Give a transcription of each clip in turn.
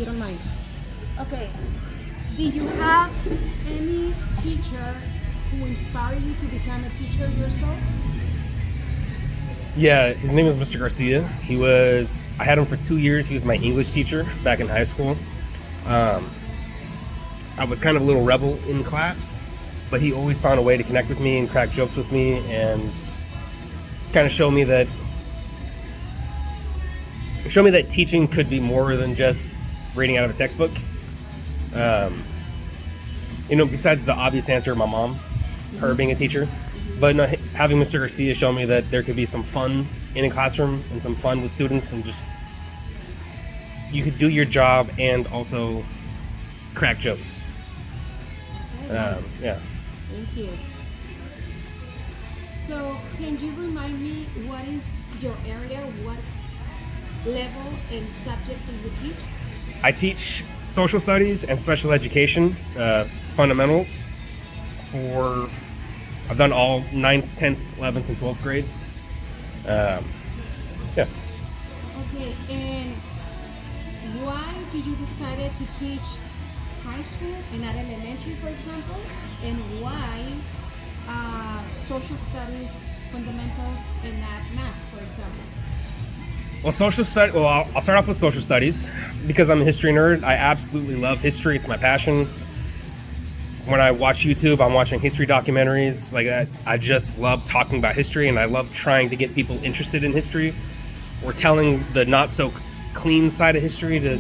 you don't mind. Okay. Did you have any teacher who inspired you to become a teacher yourself? Yeah, his name is Mr. Garcia. I had him for 2 years. He was my English teacher back in high school. I was kind of a little rebel in class, but he always found a way to connect with me and crack jokes with me and kind of show me that teaching could be more than just reading out of a textbook. Besides the obvious answer of my mom, her being a teacher, but no, having Mr. Garcia show me that there could be some fun in a classroom and some fun with students, and just you could do your job and also crack jokes. Okay, nice. Yeah. Thank you. So, can you remind me what is your area? What level and subject do you teach? I teach social studies and special education fundamentals I've done all 9th, 10th, 11th, and 12th grade. Yeah. Okay, and why did you decide to teach high school and not elementary, for example? And why social studies fundamentals and not math, for example? Well, I'll start off with social studies because I'm a history nerd. I absolutely love history. It's my passion. When I watch YouTube, I'm watching history documentaries like that. I just love talking about history, and I love trying to get people interested in history or telling the not so clean side of history.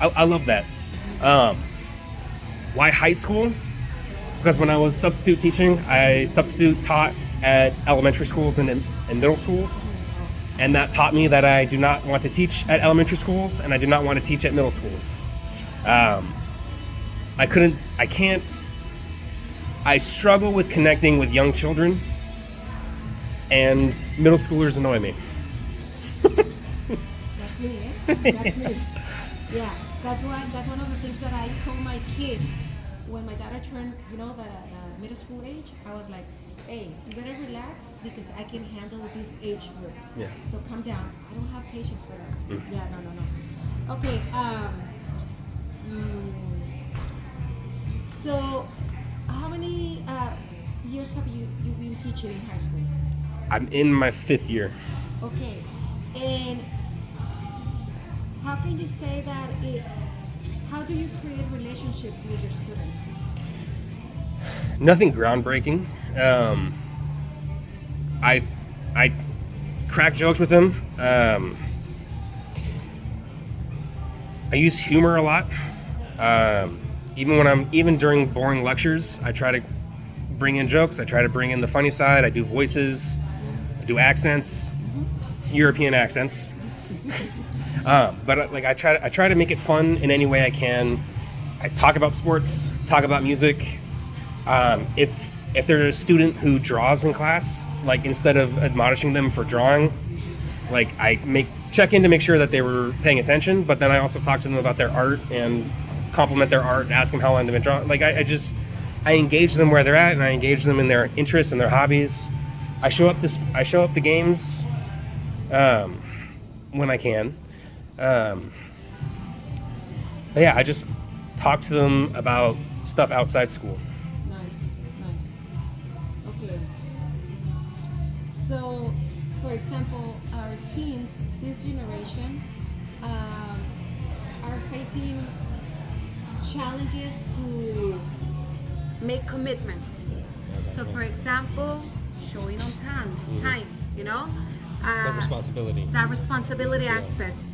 I love that. Why high school? Because when I was substitute teaching, I substitute taught at elementary schools and middle schools. And that taught me that I do not want to teach at elementary schools, and I do not want to teach at middle schools. I struggle with connecting with young children, and middle schoolers annoy me. That's me, eh? That's me. Yeah, that's one of the things that I told my kids when my daughter turned, the middle school age. I was like, hey, you better relax because I can handle this age group. Yeah. So calm down. I don't have patience for that. Yeah, no. Okay. So, how many years have you been teaching in high school? I'm in my 5th year. Okay. And how can you say that how do you create relationships with your students? Nothing groundbreaking. I crack jokes with them. I use humor a lot. Even during boring lectures, I try to bring in jokes. I try to bring in the funny side. I do voices. I do accents, European accents. But I try to make it fun in any way I can. I talk about sports, talk about music. If there's a student who draws in class, like instead of admonishing them for drawing, like I check in to make sure that they were paying attention. But then I also talk to them about their art and compliment their art and ask them how long they've been drawing. Like I engage them where they're at, and I engage them in their interests and their hobbies. I show up to games when I can. But yeah, I just talk to them about stuff outside school. Nice. Okay. So, for example, our teens, this generation, are facing challenges to make commitments. So, for example, showing on time, That responsibility. Aspect.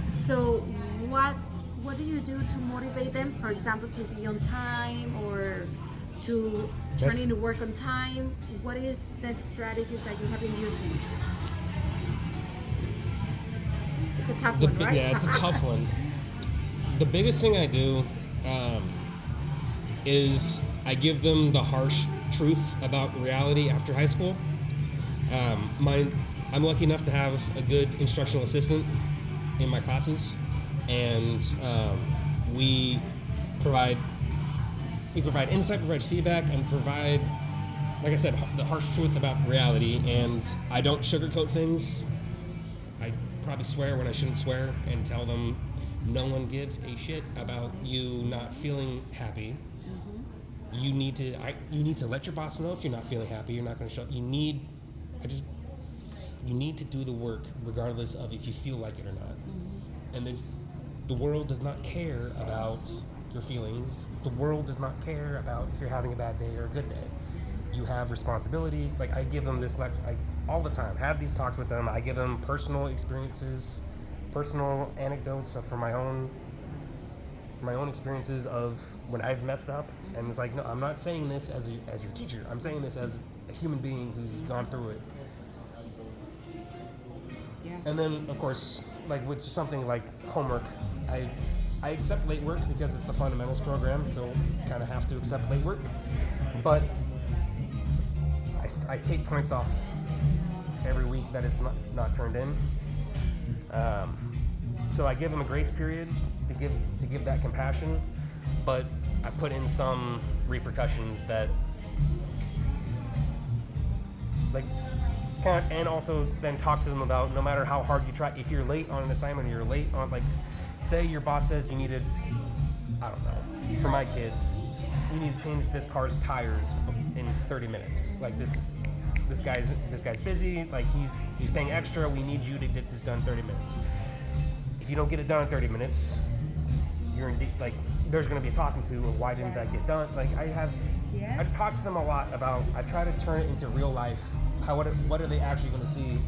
So, what do you do to motivate them? For example, to be on time or to turn into work on time. What is the strategies that you have been using? It's a tough one, right? Yeah, it's a tough one. The biggest thing I do is I give them the harsh truth about reality after high school. I'm lucky enough to have a good instructional assistant in my classes, and we provide insight, provide feedback, and provide, like I said, the harsh truth about reality. And I don't sugarcoat things. I probably swear when I shouldn't swear, and tell them No one gives a shit about you not feeling happy. You need to let your boss know if you're not feeling happy. You're not going to show up. You need to do the work regardless of if you feel like it or not. And then the world does not care about your feelings. The world does not care about if you're having a bad day or a good day. You have responsibilities. Like, I give them this lecture all the time. Have these talks with them. I give them personal experiences, personal anecdotes from my own experiences of when I've messed up. And it's like, no, I'm not saying this as your teacher. I'm saying this as a human being who's gone through it. Yeah. And then, of course, like with something like homework, I accept late work because it's the fundamentals program, so kind of have to accept late work. But I take points off every week that it's not turned in. So I give them a grace period to give that compassion, but I put in some repercussions that, like, and also then talk to them about no matter how hard you try, if you're late on an assignment or you're late on, like, say your boss says you needed, I don't know, for my kids, you need to change this car's tires in 30 minutes. Like, this guy's busy, like he's paying extra, we need you to get this done in 30 minutes. If you don't get it done in 30 minutes, you're like, there's going to be a talking to of why didn't that get done. Like, I just talk to them a lot about, I try to turn it into real life. What are they actually going to see?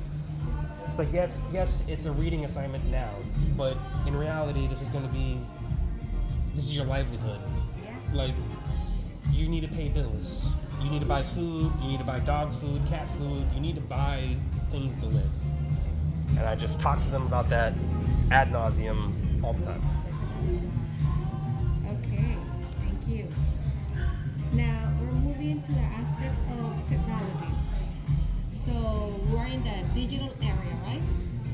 It's like, yes, it's a reading assignment now, but in reality, this is your livelihood. Yeah. Like, you need to pay bills. You need to buy food. You need to buy dog food, cat food. You need to buy things to live. And I just talk to them about that ad nauseum all the time. Okay, thank you. Now we're moving to the aspect of technology. So we're in the digital area, right?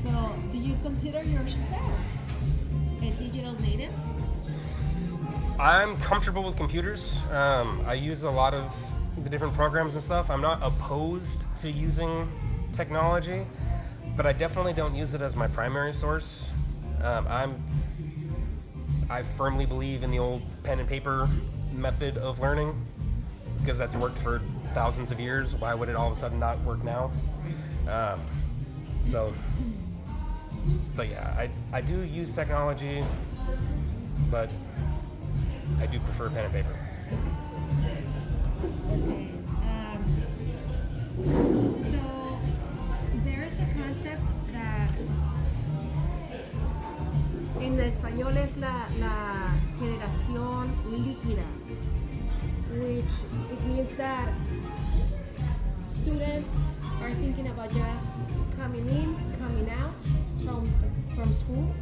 So do you consider yourself a digital native? I'm comfortable with computers. I use a lot of the different programs and stuff. I'm not opposed to using technology, but I definitely don't use it as my primary source. I firmly believe in the old pen and paper method of learning because that's worked for thousands of years. Why would it all of a sudden not work now? But yeah, I do use technology, but I do prefer pen and paper. So there is a concept that en español es la generación líquida, which it means that students are thinking about just coming in, coming out from school.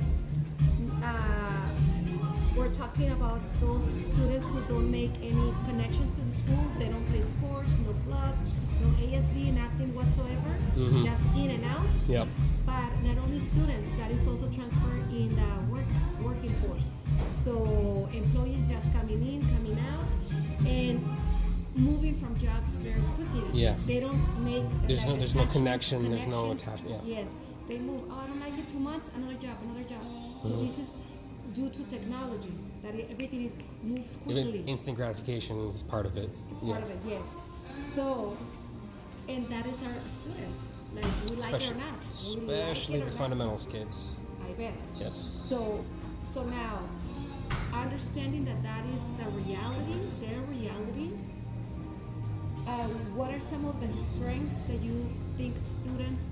We're talking about those students who don't make any connections to the school. They don't play sports, no clubs, no ASB, nothing whatsoever. Just in and out. Yep. But not only students, that is also transferred in the working force. So employees just coming in, coming out, and moving from jobs very quickly. Yeah. They don't make There's no connection. There's no connections. attachment. Yeah. Yes. They move. Oh, I don't like it. 2 months. Another job. So this is due to technology that everything moves quickly. Instant gratification is part of it. Part of it, yes. So, and that is our students. Like, we like it or not. Especially the fundamentals kids. I bet. Yes. So now, understanding that is the reality, their reality. What are some of the strengths that you think students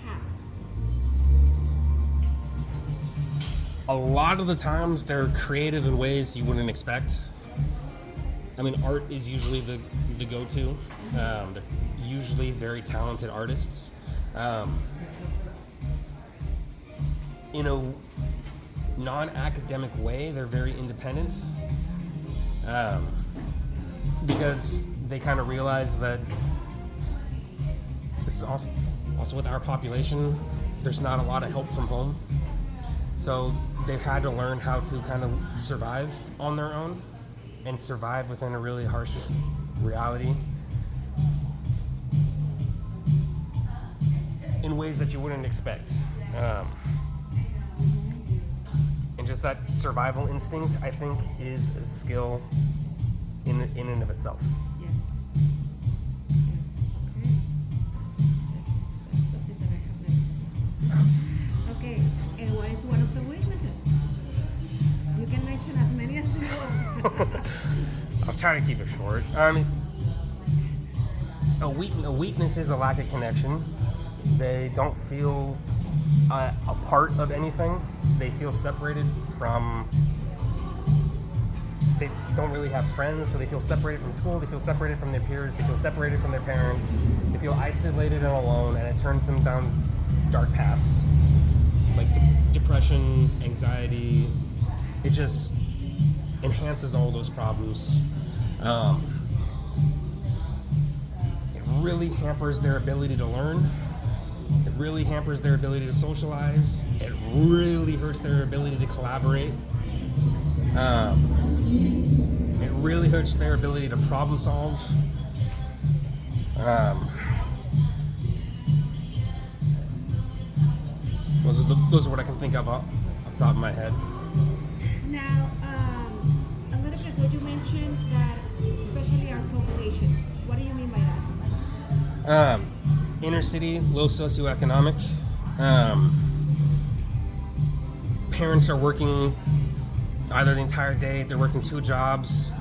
have? A lot of the times they're creative in ways you wouldn't expect. I mean, art is usually the go-to. They're usually very talented artists. In a non-academic way, they're very independent. Because they kind of realize that this is also with our population, there's not a lot of help from home. So they've had to learn how to kind of survive on their own and survive within a really harsh reality in ways that you wouldn't expect. that survival instinct, I think, is a skill in and of itself. Yes. Okay. That's something that I have never. Okay. And what is one of the weaknesses? You can mention as many as you want. I'll try to keep it short. A weakness is a lack of connection. They don't feel a part of anything. They feel separated from. They don't really have friends, so they feel separated from school. They feel separated from their peers. They feel separated from their parents. They feel isolated and alone, and it turns them down dark paths, like depression, anxiety. It just enhances all those problems. It really hampers their ability to learn. It really hampers their ability to socialize. It really hurts their ability to collaborate. It really hurts their ability to problem solve. Those are what I can think of off the top of my head. Now, a little bit ago you mentioned that, especially our population. What do you mean by that? Inner city, low socioeconomic. Parents are working either the entire day. They're working 2 jobs.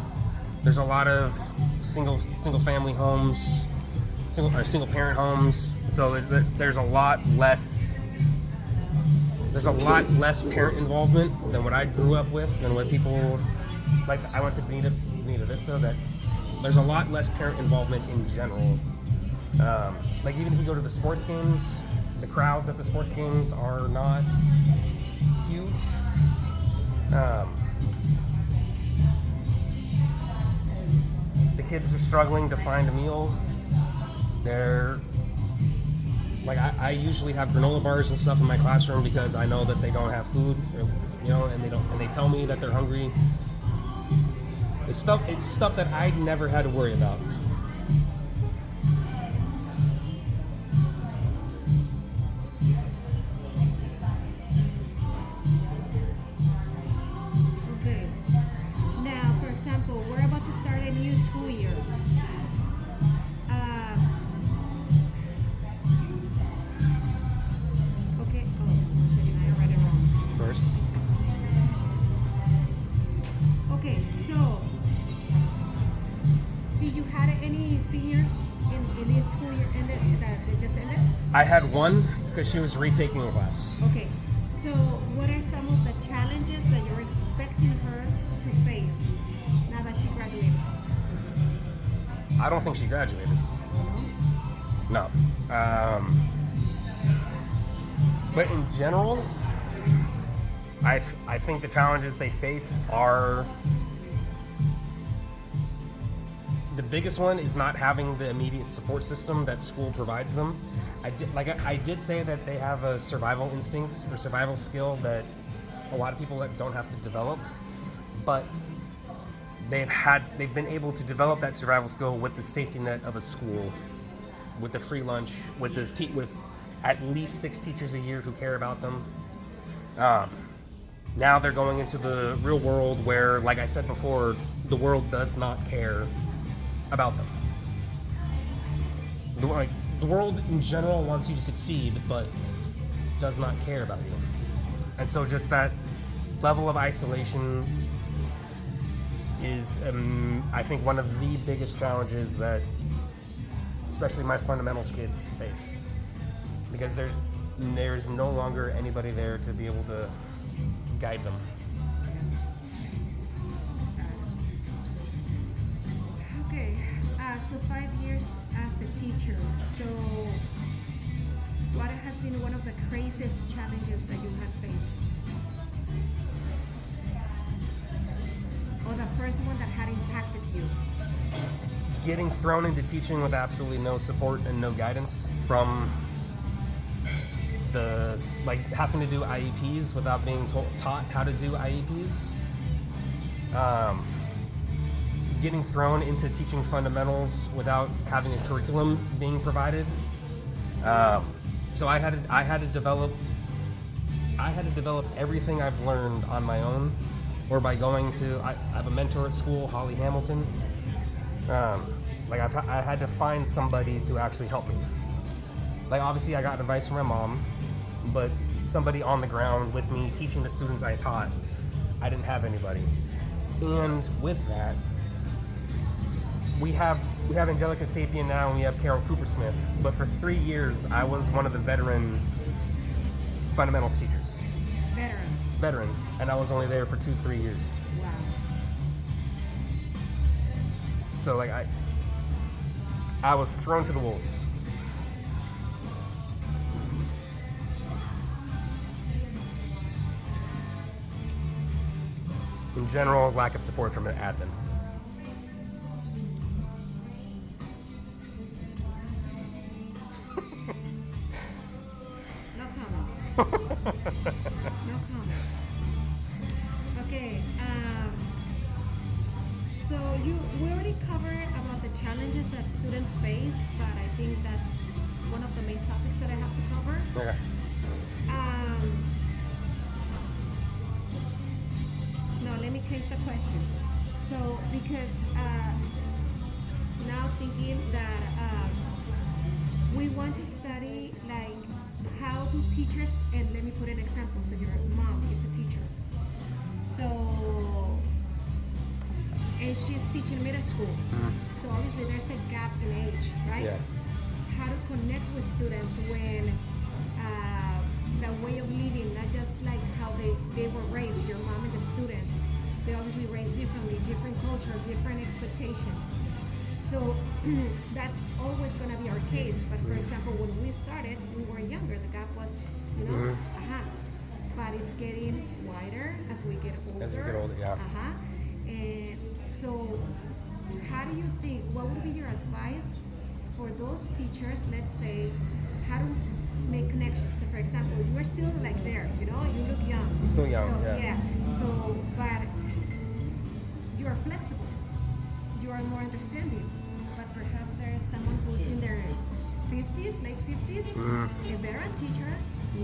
There's a lot of single family homes, single parent homes. So there's a lot less. There's a lot less parent involvement than what I grew up with, than what people, like I went to Bonita Vista, that there's a lot less parent involvement in general. Like even if you go to the sports games, the crowds at the sports games are not huge. The kids are struggling to find a meal. They're like I usually have granola bars and stuff in my classroom because I know that they don't have food, and they tell me that they're hungry. It's stuff that I never had to worry about. Okay. Now, for example, we're about to start a new school year. Okay. Oh, sorry, I read it wrong. First, Okay, so do you had any seniors in this school year ended that they just ended? I had one because she was retaking a class. Okay, so what are some of the challenges that you're expecting her to face now that she graduated? I don't think she graduated. No. But in general, I think the challenges they face are, the biggest one is not having the immediate support system that school provides them. I did say that they have a survival instinct or survival skill that a lot of people that don't have to develop, but they've been able to develop that survival skill with the safety net of a school, with the free lunch, with with at least 6 teachers a year who care about them. Now they're going into the real world where, like I said before, the world does not care about them. The world in general wants you to succeed, but does not care about you. And so just that level of isolation is, I think, one of the biggest challenges that especially my fundamentals kids face. Because there's no longer anybody there to be able to guide them. Yes. Okay, so 5 years as a teacher. So what has been one of the craziest challenges that you have faced? Or the first one that had impacted you? Getting thrown into teaching with absolutely no support and no guidance from having to do IEPs without being taught how to do IEPs. Getting thrown into teaching fundamentals without having a curriculum being provided. So I had to develop I had to develop everything I've learned on my own, or by going to. I have a mentor at school, Holly Hamilton. I had to find somebody to actually help me. Like, obviously, I got advice from my mom, but somebody on the ground with me teaching the students I taught, I didn't have anybody. And with that, we have Angelica Sapien now, and we have Carol Cooper-Smith. But for 3 years, I was one of the veteran fundamentals teachers. Veteran, and I was only there for 2-3 years. Wow. So like I was thrown to the wolves. In general, lack of support from an admin. No comments. No comments. Okay. So we already covered about the challenges that students face, but I think that's one of the main topics that I have to cover. Okay. No, let me change the question. So, because now thinking that we want to study like how do teachers, and let me put an example. So your mom is a teacher. So, and she's teaching middle school. So obviously there's a gap in age, right? Yeah. How to connect with students when the way of living, not just like how they were raised, your mom and the students, they obviously raised differently, different culture, different expectations. So that's always going to be our case. But for example, when we started, we were younger. The gap was, but it's getting wider as we get older. As we get older, yeah. And so how do you think, what would be your advice for those teachers, let's say, how to make connections? So for example, you are still like there, you look young. Still young, so, yeah. So, but you are flexible, you are more understanding, but perhaps there is someone who's in their 50s, late 50s, a veteran teacher,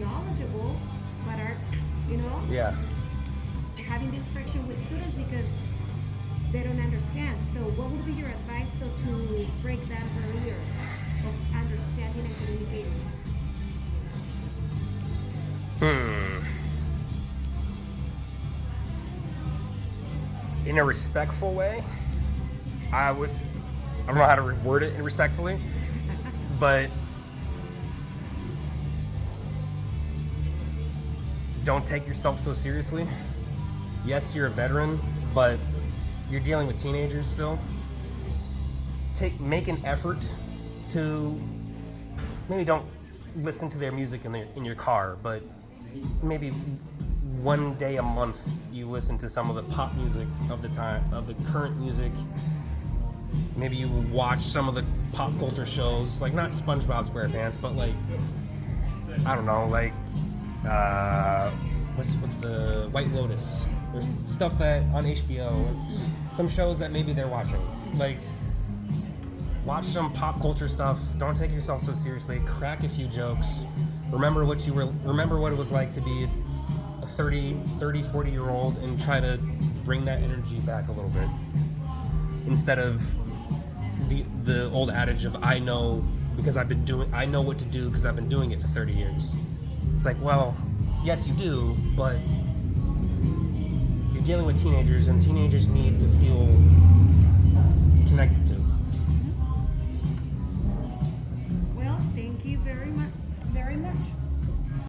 knowledgeable, but are, Yeah. having this friction with students because they don't understand. So what would be your advice to break that barrier of understanding and communicating? In a respectful way, I don't know how to word it respectfully, but don't take yourself so seriously. Yes, you're a veteran, but you're dealing with teenagers still. Make an effort to maybe don't listen to their music in your car, but maybe one day a month you listen to some of the pop music of the time, of the current music. Maybe you watch some of the pop culture shows, like not SpongeBob SquarePants, but like, I don't know, like what's the White Lotus? There's stuff that on HBO, some shows that maybe they're watching. Like, watch some pop culture stuff. Don't take yourself so seriously. Crack a few jokes. Remember what it was like to be a 30, 40-year-old and try to bring that energy back a little bit. Instead of the old adage of I know what to do because I've been doing it for 30 years. It's like, well, yes you do, but you're dealing with teenagers, and teenagers need to feel connected to. Well, thank you very much.